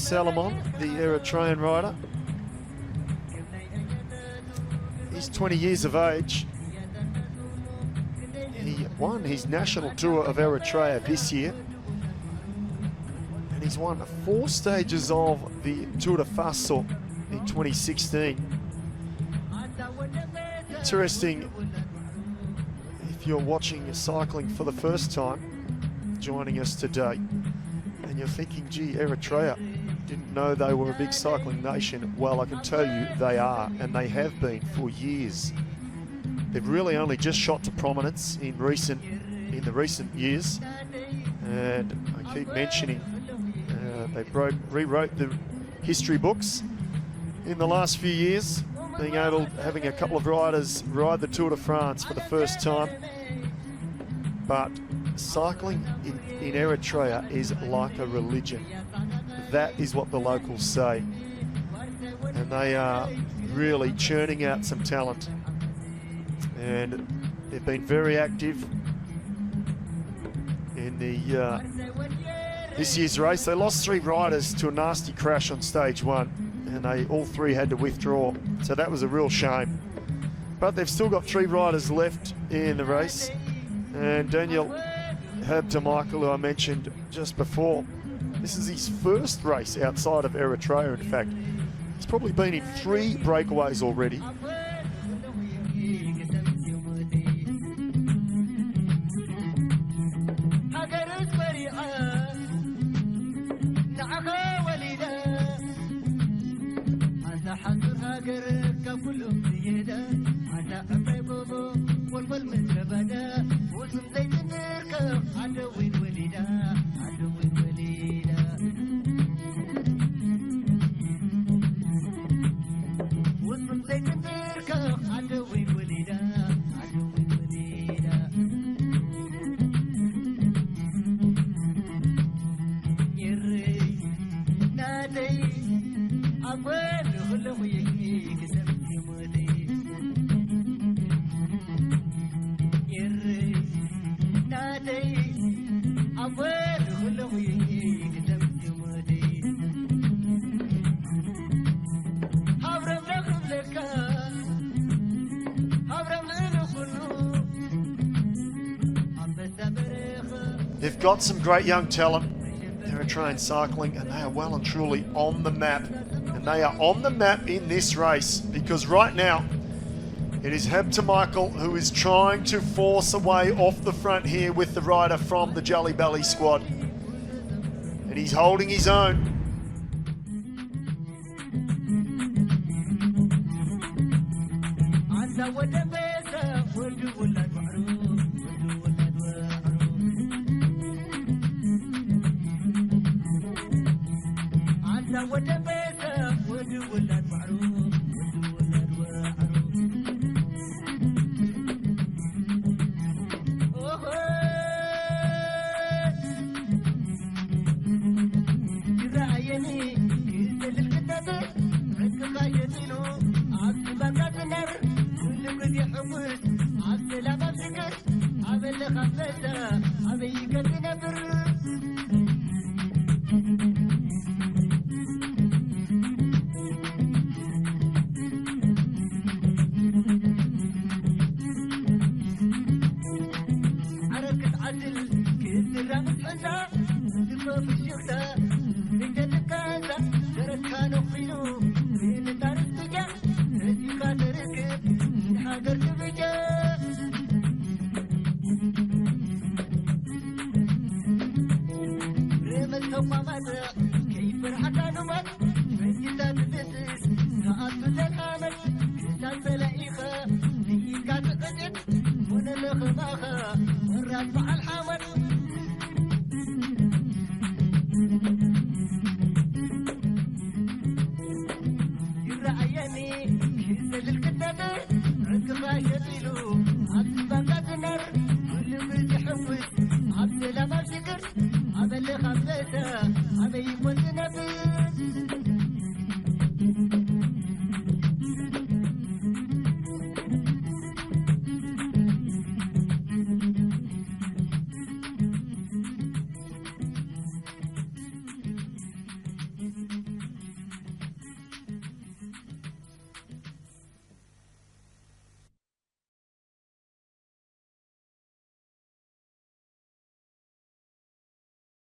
Salomon, the Eritrean rider. He's 20 years of age. He won his national tour of Eritrea this year. And he's won 4 stages of the Tour de Faso in 2016. Interesting, if you're watching cycling for the first time, joining us today, and you're thinking, gee, Eritrea, didn't know they were a big cycling nation. Well, I can tell you they are, and they have been for years. They've really only just shot to prominence in the recent years, and I keep mentioning they rewrote the history books in the last few years, having a couple of riders ride the Tour de France for the first time. But cycling in Eritrea is like a religion. That is what the locals say. And they are really churning out some talent. And they've been very active in the this year's race. They lost 3 riders to a nasty crash on stage 1, and all 3 had to withdraw. So that was a real shame. But they've still got 3 riders left in the race. And Daniel Herb Michael, who I mentioned just before, this is his first race outside of Eritrea, in fact. He's probably been in 3 breakaways already. They've got some great young talent, Eritrean cycling, and they are well and truly on the map. And they are on the map in this race, because right now it is Herb Michael who is trying to force a way off the front here with the rider from the Jelly Belly squad. And he's holding his own. League.